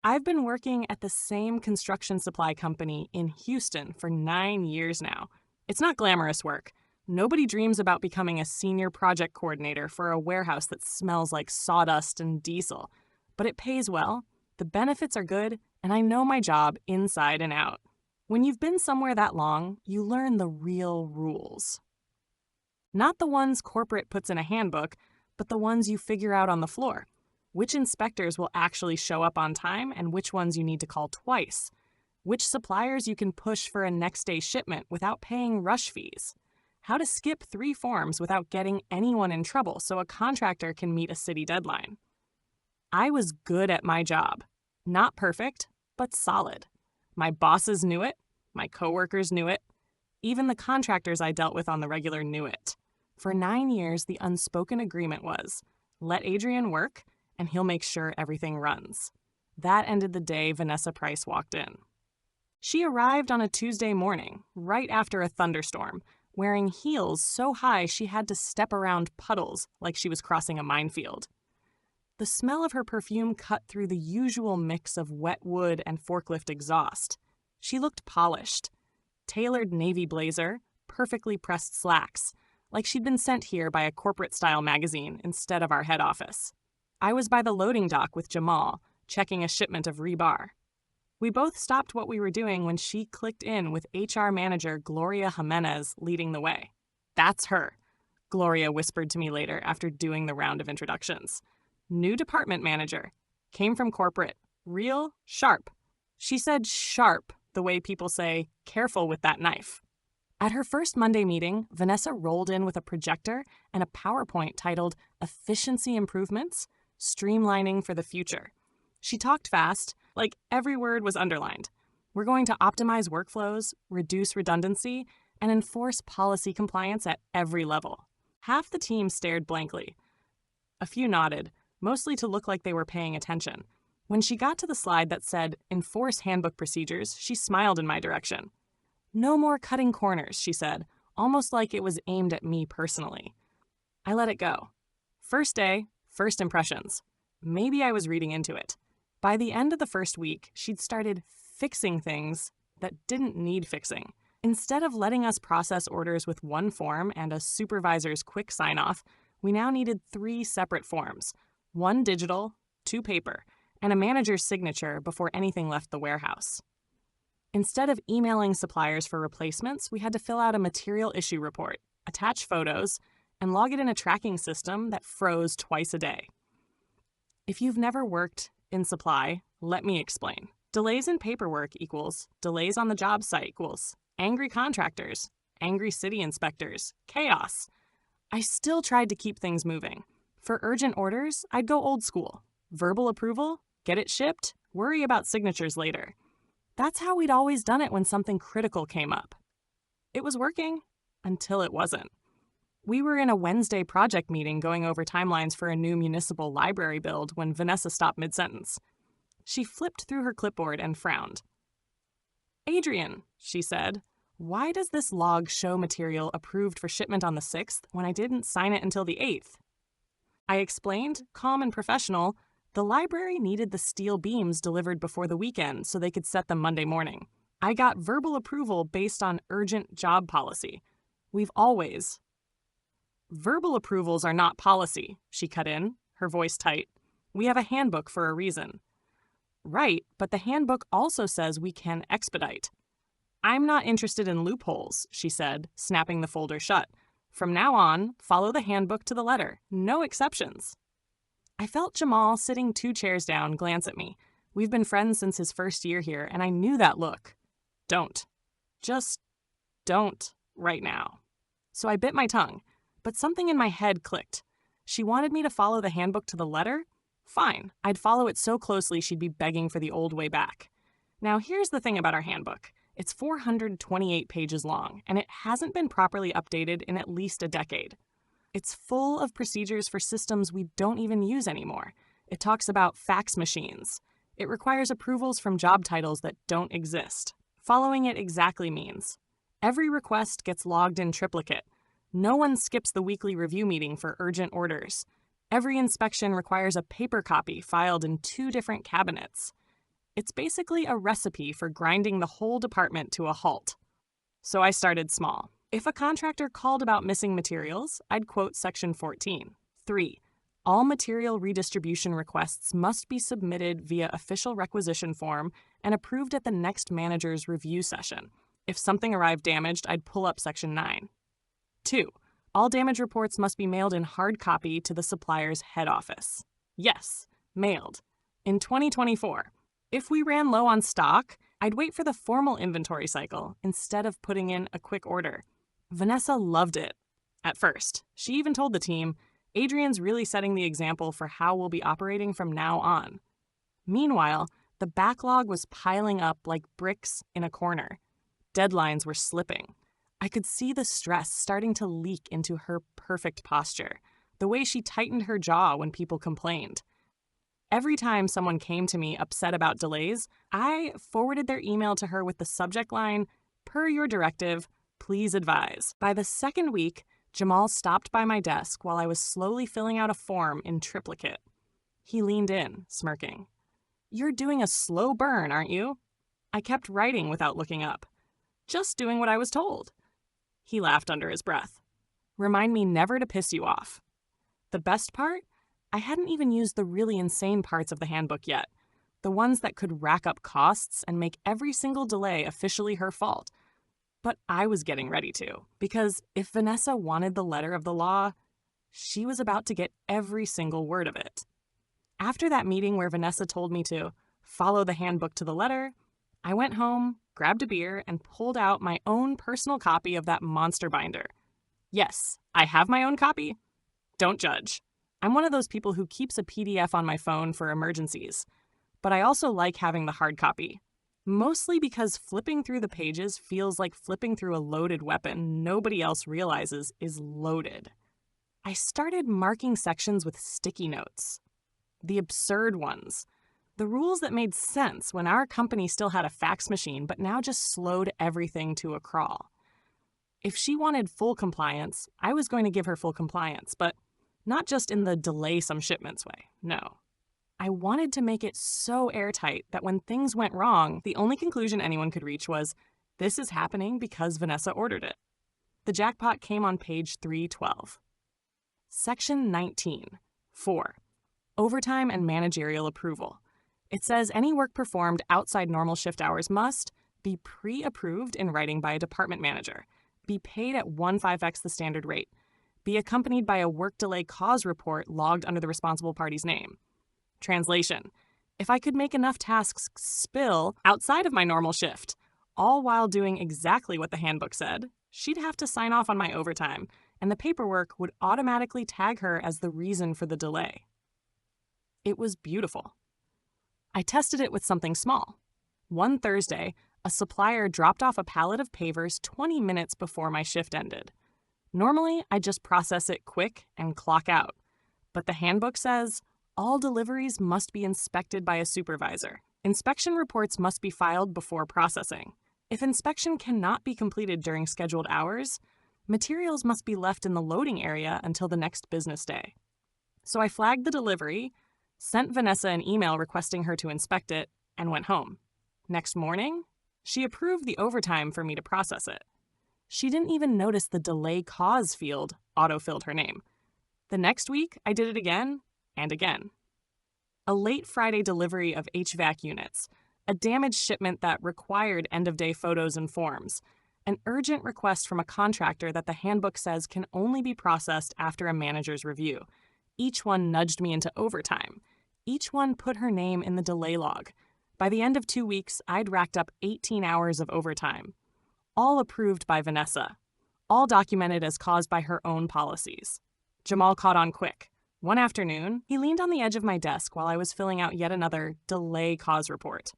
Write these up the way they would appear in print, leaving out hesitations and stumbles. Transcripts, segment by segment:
I've been working at the same construction supply company in Houston for 9 years now. It's not glamorous work. Nobody dreams about becoming a senior project coordinator for a warehouse that smells like sawdust and diesel. But it pays well, the benefits are good, and I know my job inside and out. When you've been somewhere that long, you learn the real rules. Not the ones corporate puts in a handbook, but the ones you figure out on the floor. Which inspectors will actually show up on time and which ones you need to call twice. Which suppliers you can push for a next day shipment without paying rush fees. How to skip 3 forms without getting anyone in trouble so a contractor can meet a city deadline. I was good at my job. Not perfect, but solid. My bosses knew it. My coworkers knew it. Even the contractors I dealt with on the regular knew it. For 9 years, the unspoken agreement was, let Adrian work, and he'll make sure everything runs. That ended the day Vanessa Price walked in. She arrived on a Tuesday morning, right after a thunderstorm, wearing heels so high she had to step around puddles like she was crossing a minefield. The smell of her perfume cut through the usual mix of wet wood and forklift exhaust. She looked polished. Tailored navy blazer, perfectly pressed slacks, like she'd been sent here by a corporate-style magazine instead of our head office. I was by the loading dock with Jamal, checking a shipment of rebar. We both stopped what we were doing when she clicked in with HR manager Gloria Jimenez leading the way. That's her, Gloria whispered to me later after doing the round of introductions. New department manager. Came from corporate. Real sharp. She said sharp the way people say, careful with that knife. At her first Monday meeting, Vanessa rolled in with a projector and a PowerPoint titled Efficiency Improvements, Streamlining for the Future. She talked fast, like every word was underlined. We're going to optimize workflows, reduce redundancy, and enforce policy compliance at every level. Half the team stared blankly. A few nodded, mostly to look like they were paying attention. When she got to the slide that said, Enforce Handbook Procedures, she smiled in my direction. No more cutting corners, she said, almost like it was aimed at me personally. I let it go. First day, first impressions. Maybe I was reading into it. By the end of the first week, she'd started fixing things that didn't need fixing. Instead of letting us process orders with one form and a supervisor's quick sign-off, we now needed 3 separate forms, 1 digital, 2 paper, and a manager's signature before anything left the warehouse. Instead of emailing suppliers for replacements, we had to fill out a material issue report, attach photos, and log it in a tracking system that froze twice a day. If you've never worked in supply, let me explain. Delays in paperwork equals delays on the job site equals angry contractors, angry city inspectors, chaos. I still tried to keep things moving. For urgent orders, I'd go old school. Verbal approval, get it shipped, worry about signatures later. That's how we'd always done it when something critical came up. It was working until it wasn't. We were in a Wednesday project meeting going over timelines for a new municipal library build when Vanessa stopped mid-sentence. She flipped through her clipboard and frowned. Adrian, she said, why does this log show material approved for shipment on the 6th when I didn't sign it until the 8th? I explained, calm and professional, the library needed the steel beams delivered before the weekend so they could set them Monday morning. I got verbal approval based on urgent job policy. We've always... Verbal approvals are not policy, she cut in, her voice tight. We have a handbook for a reason. Right, but the handbook also says we can expedite. I'm not interested in loopholes, she said, snapping the folder shut. From now on, follow the handbook to the letter. No exceptions. I felt Jamal, sitting 2 chairs down, glance at me. We've been friends since his first year here, and I knew that look. Don't. Just don't right now. So I bit my tongue, but something in my head clicked. She wanted me to follow the handbook to the letter? Fine. I'd follow it so closely she'd be begging for the old way back. Now here's the thing about our handbook. It's 428 pages long, and it hasn't been properly updated in at least a decade. It's full of procedures for systems we don't even use anymore. It talks about fax machines. It requires approvals from job titles that don't exist. Following it exactly means every request gets logged in triplicate. No one skips the weekly review meeting for urgent orders. Every inspection requires a paper copy filed in 2 different cabinets. It's basically a recipe for grinding the whole department to a halt. So I started small. If a contractor called about missing materials, I'd quote Section 14. 3. All material redistribution requests must be submitted via official requisition form and approved at the next manager's review session. If something arrived damaged, I'd pull up Section 9. 2. All damage reports must be mailed in hard copy to the supplier's head office. Yes, mailed. In 2024, if we ran low on stock, I'd wait for the formal inventory cycle instead of putting in a quick order. Vanessa loved it. At first, she even told the team, Adrian's really setting the example for how we'll be operating from now on. Meanwhile, the backlog was piling up like bricks in a corner. Deadlines were slipping. I could see the stress starting to leak into her perfect posture, the way she tightened her jaw when people complained. Every time someone came to me upset about delays, I forwarded their email to her with the subject line, "Per your directive, please advise." By the second week, Jamal stopped by my desk while I was slowly filling out a form in triplicate. He leaned in, smirking. "You're doing a slow burn, aren't you?" I kept writing without looking up. "Just doing what I was told." He laughed under his breath. "Remind me never to piss you off." The best part? I hadn't even used the really insane parts of the handbook yet, the ones that could rack up costs and make every single delay officially her fault. But I was getting ready to, because if Vanessa wanted the letter of the law, she was about to get every single word of it. After that meeting where Vanessa told me to follow the handbook to the letter, I went home, grabbed a beer, and pulled out my own personal copy of that monster binder. Yes, I have my own copy. Don't judge. I'm one of those people who keeps a PDF on my phone for emergencies, but I also like having the hard copy. Mostly because flipping through the pages feels like flipping through a loaded weapon nobody else realizes is loaded. I started marking sections with sticky notes. The absurd ones. The rules that made sense when our company still had a fax machine but now just slowed everything to a crawl. If she wanted full compliance, I was going to give her full compliance, but not just in the delay some shipments way, no. I wanted to make it so airtight that when things went wrong, the only conclusion anyone could reach was, this is happening because Vanessa ordered it. The jackpot came on page 312. Section 19. 4. Overtime and managerial approval. It says any work performed outside normal shift hours must be pre-approved in writing by a department manager, be paid at 1/5x the standard rate, be accompanied by a work delay cause report logged under the responsible party's name. Translation: if I could make enough tasks spill outside of my normal shift, all while doing exactly what the handbook said, she'd have to sign off on my overtime, and the paperwork would automatically tag her as the reason for the delay. It was beautiful. I tested it with something small. One Thursday, a supplier dropped off a pallet of pavers 20 minutes before my shift ended. Normally, I just process it quick and clock out. But the handbook says all deliveries must be inspected by a supervisor. Inspection reports must be filed before processing. If inspection cannot be completed during scheduled hours, materials must be left in the loading area until the next business day. So I flagged the delivery, sent Vanessa an email requesting her to inspect it, and went home. Next morning, she approved the overtime for me to process it. She didn't even notice the delay cause field auto-filled her name. The next week, I did it again and again. A late Friday delivery of HVAC units, a damaged shipment that required end-of-day photos and forms, an urgent request from a contractor that the handbook says can only be processed after a manager's review. Each one nudged me into overtime. Each one put her name in the delay log. By the end of 2 weeks, I'd racked up 18 hours of overtime. All approved by Vanessa, all documented as caused by her own policies. Jamal caught on quick. One afternoon, he leaned on the edge of my desk while I was filling out yet another delay cause report.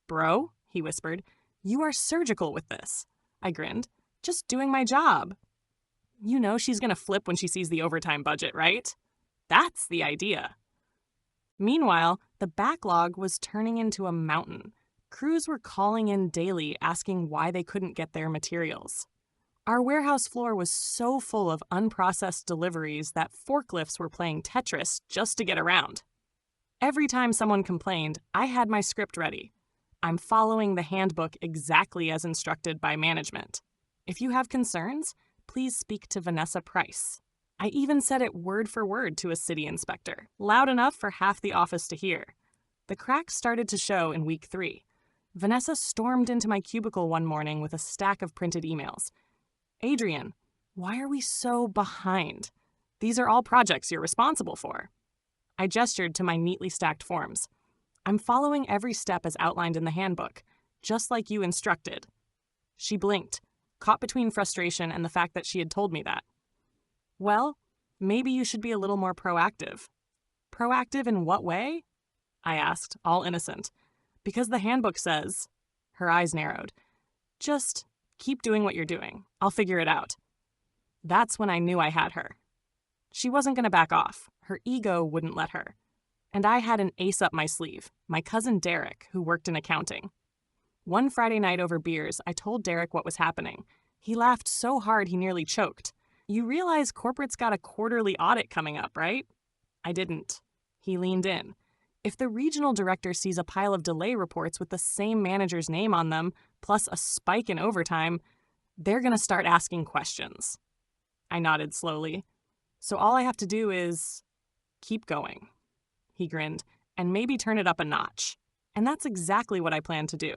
"Bro," he whispered, "you are surgical with this." I grinned. "Just doing my job." "You know she's gonna flip when she sees the overtime budget, right?" "That's the idea." Meanwhile, the backlog was turning into a mountain. Crews were calling in daily asking why they couldn't get their materials. Our warehouse floor was so full of unprocessed deliveries that forklifts were playing Tetris just to get around. Every time someone complained, I had my script ready. I'm following the handbook exactly as instructed by management. If you have concerns, please speak to Vanessa Price. I even said it word for word to a city inspector, loud enough for half the office to hear. The cracks started to show in week 3. Vanessa stormed into my cubicle one morning with a stack of printed emails. Adrian, why are we so behind? These are all projects you're responsible for. I gestured to my neatly stacked forms. I'm following every step as outlined in the handbook, just like you instructed. She blinked, caught between frustration and the fact that she had told me that. Well, maybe you should be a little more proactive. Proactive in what way? I asked, all innocent. Because the handbook says, her eyes narrowed, just keep doing what you're doing. I'll figure it out. That's when I knew I had her. She wasn't going to back off. Her ego wouldn't let her. And I had an ace up my sleeve, my cousin Derek, who worked in accounting. One Friday night over beers, I told Derek what was happening. He laughed so hard he nearly choked. You realize corporate's got a quarterly audit coming up, right? I didn't. He leaned in. If the regional director sees a pile of delay reports with the same manager's name on them, plus a spike in overtime, they're going to start asking questions. I nodded slowly. So all I have to do is keep going. He grinned, and maybe turn it up a notch. And that's exactly what I planned to do.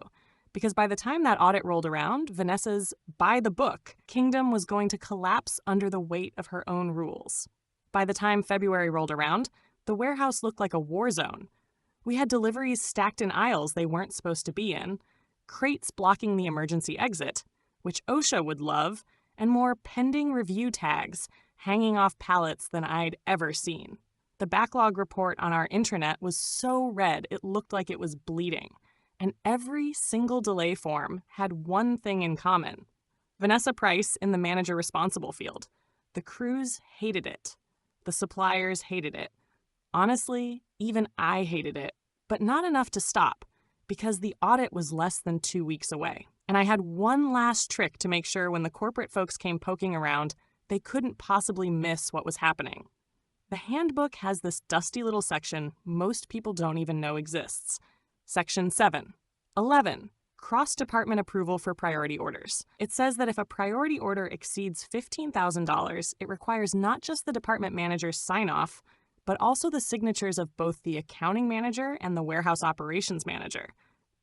Because by the time that audit rolled around, Vanessa's by-the-book kingdom was going to collapse under the weight of her own rules. By the time February rolled around, the warehouse looked like a war zone. We had deliveries stacked in aisles they weren't supposed to be in, crates blocking the emergency exit, which OSHA would love, and more pending review tags hanging off pallets than I'd ever seen. The backlog report on our intranet was so red it looked like it was bleeding, and every single delay form had one thing in common. Vanessa Price in the manager responsible field. The crews hated it. The suppliers hated it. Honestly, even I hated it, but not enough to stop, because the audit was less than 2 weeks away. And I had one last trick to make sure when the corporate folks came poking around, they couldn't possibly miss what was happening. The handbook has this dusty little section most people don't even know exists. Section 7. 11. Cross-department approval for priority orders. It says that if a priority order exceeds $15,000, it requires not just the department manager's sign-off, but also the signatures of both the accounting manager and the warehouse operations manager.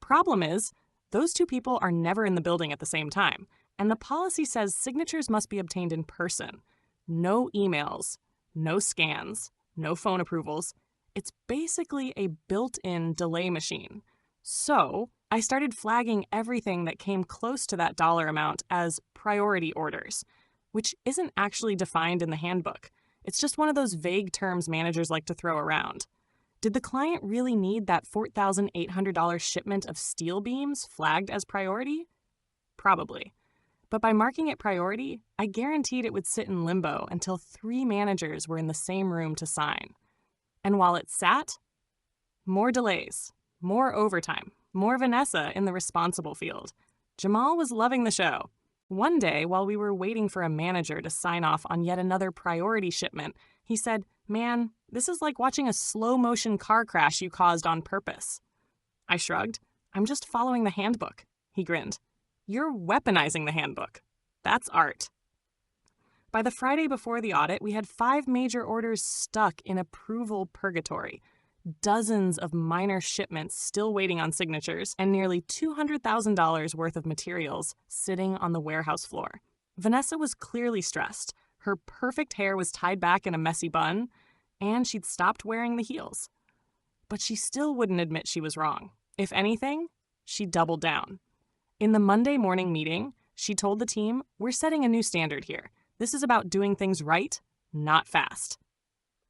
Problem is, those two people are never in the building at the same time, and the policy says signatures must be obtained in person. No emails, no scans, no phone approvals. It's basically a built-in delay machine. So I started flagging everything that came close to that dollar amount as priority orders, which isn't actually defined in the handbook. It's just one of those vague terms managers like to throw around. Did the client really need that $4,800 shipment of steel beams flagged as priority? Probably. But by marking it priority, I guaranteed it would sit in limbo until 3 managers were in the same room to sign. And while it sat, more delays, more overtime, more Vanessa in the responsible field. Jamal was loving the show. One day, while we were waiting for a manager to sign off on yet another priority shipment, he said, "Man, this is like watching a slow-motion car crash you caused on purpose." I shrugged. "I'm just following the handbook." He grinned. "You're weaponizing the handbook. That's art." By the Friday before the audit, we had 5 major orders stuck in approval purgatory, dozens of minor shipments still waiting on signatures, and nearly $200,000 worth of materials sitting on the warehouse floor. Vanessa was clearly stressed. Her perfect hair was tied back in a messy bun, and she'd stopped wearing the heels. But she still wouldn't admit she was wrong. If anything, she doubled down. In the Monday morning meeting, she told the team, "We're setting a new standard here. This is about doing things right, not fast."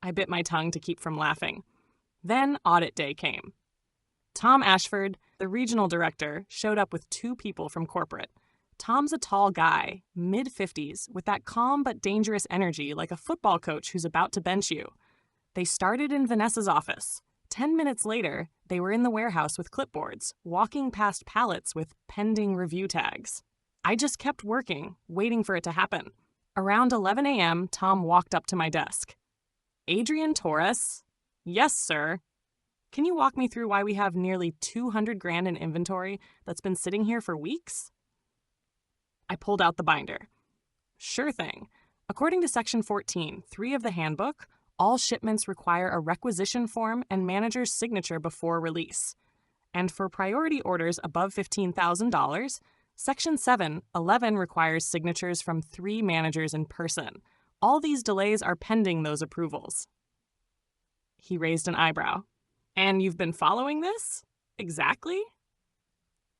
I bit my tongue to keep from laughing. Then audit day came. Tom Ashford, the regional director, showed up with 2 people from corporate. Tom's a tall guy, mid-50s, with that calm but dangerous energy like a football coach who's about to bench you. They started in Vanessa's office. 10 minutes later, they were in the warehouse with clipboards, walking past pallets with pending review tags. I just kept working, waiting for it to happen. Around 11 a.m., Tom walked up to my desk. "Adrian Torres?" "Yes, sir." Can you walk me through why we have nearly 200 grand in inventory that's been sitting here for weeks? I pulled out the binder. Sure thing. According to Section 14(3) of the handbook, all shipments require a requisition form and manager's signature before release. And for priority orders above $15,000, Section 7(11) requires signatures from 3 managers in person. All these delays are pending those approvals. He raised an eyebrow. And you've been following this? Exactly?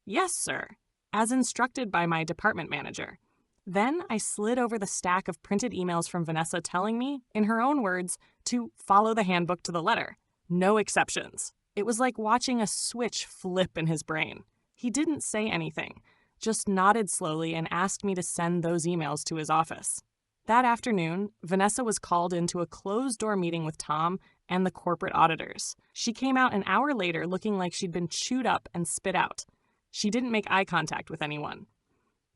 Yes, sir, as instructed by my department manager. Then I slid over the stack of printed emails from Vanessa telling me, in her own words, to follow the handbook to the letter. No exceptions. It was like watching a switch flip in his brain. He didn't say anything, just nodded slowly and asked me to send those emails to his office. That afternoon, Vanessa was called into a closed-door meeting with Tom and the corporate auditors. She came out an hour later looking like she'd been chewed up and spit out. She didn't make eye contact with anyone.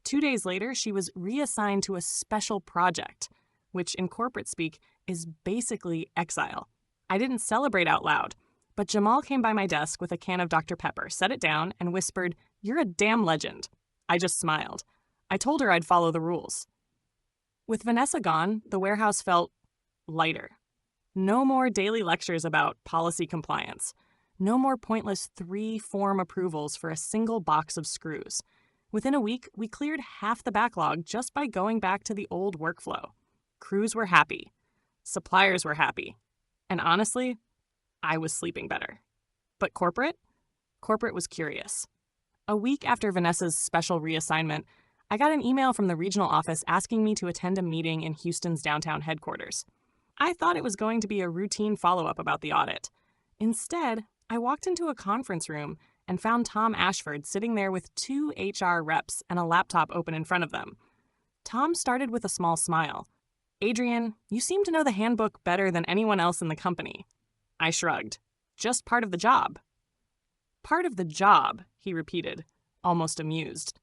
2 days later, she was reassigned to a special project, which in corporate speak is basically exile. I didn't celebrate out loud, but Jamal came by my desk with a can of Dr. Pepper, set it down, and whispered, "You're a damn legend." I just smiled. I told her I'd follow the rules. With Vanessa gone, the warehouse felt lighter. No more daily lectures about policy compliance. No more pointless 3-form approvals for a single box of screws. Within a week, we cleared half the backlog just by going back to the old workflow. Crews were happy. Suppliers were happy. And honestly, I was sleeping better. But corporate? Corporate was curious. A week after Vanessa's special reassignment, I got an email from the regional office asking me to attend a meeting in Houston's downtown headquarters. I thought it was going to be a routine follow-up about the audit. Instead, I walked into a conference room and found Tom Ashford sitting there with 2 HR reps and a laptop open in front of them. Tom started with a small smile. "Adrian, you seem to know the handbook better than anyone else in the company." I shrugged. "Just part of the job." "Part of the job," he repeated, almost amused.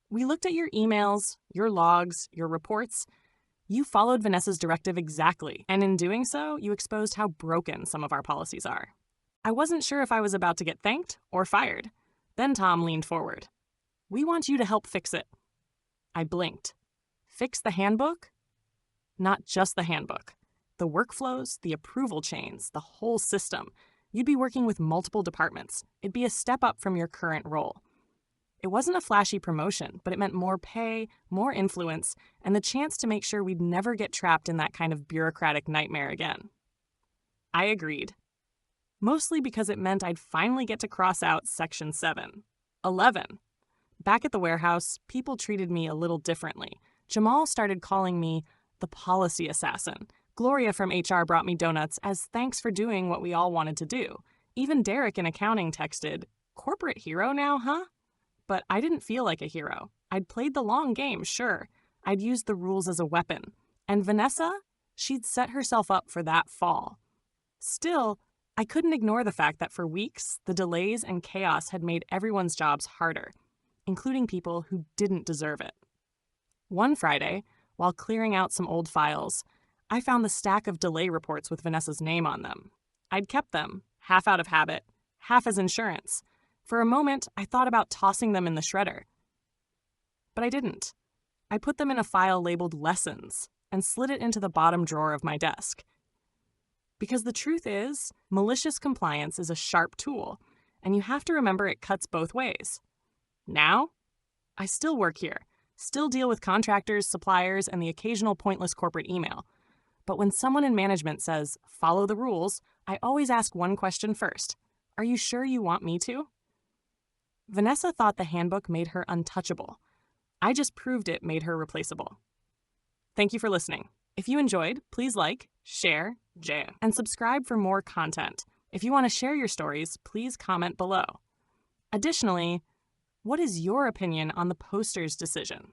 "We looked at your emails, your logs, your reports. You followed Vanessa's directive exactly, and in doing so, you exposed how broken some of our policies are." I wasn't sure if I was about to get thanked or fired. Then Tom leaned forward. "We want you to help fix it." I blinked. Fix the handbook? Not just the handbook. The workflows, the approval chains, the whole system. You'd be working with multiple departments. It'd be a step up from your current role. It wasn't a flashy promotion, but it meant more pay, more influence, and the chance to make sure we'd never get trapped in that kind of bureaucratic nightmare again. I agreed. Mostly because it meant I'd finally get to cross out Section 7(11). Back at the warehouse, people treated me a little differently. Jamal started calling me the policy assassin. Gloria from HR brought me donuts as thanks for doing what we all wanted to do. Even Derek in accounting texted, "Corporate hero now, huh?" But I didn't feel like a hero. I'd played the long game, sure. I'd used the rules as a weapon. And Vanessa, she'd set herself up for that fall. Still, I couldn't ignore the fact that for weeks, the delays and chaos had made everyone's jobs harder, including people who didn't deserve it. One Friday, while clearing out some old files, I found the stack of delay reports with Vanessa's name on them. I'd kept them, half out of habit, half as insurance. For a moment, I thought about tossing them in the shredder. But I didn't. I put them in a file labeled Lessons and slid it into the bottom drawer of my desk. Because the truth is, malicious compliance is a sharp tool, and you have to remember it cuts both ways. Now, I still work here, still deal with contractors, suppliers, and the occasional pointless corporate email. But when someone in management says, "Follow the rules," I always ask one question first. Are you sure you want me to? Vanessa thought the handbook made her untouchable. I just proved it made her replaceable. Thank you for listening. If you enjoyed, please like, share, and subscribe for more content. If you want to share your stories, please comment below. Additionally, what is your opinion on the poster's decision?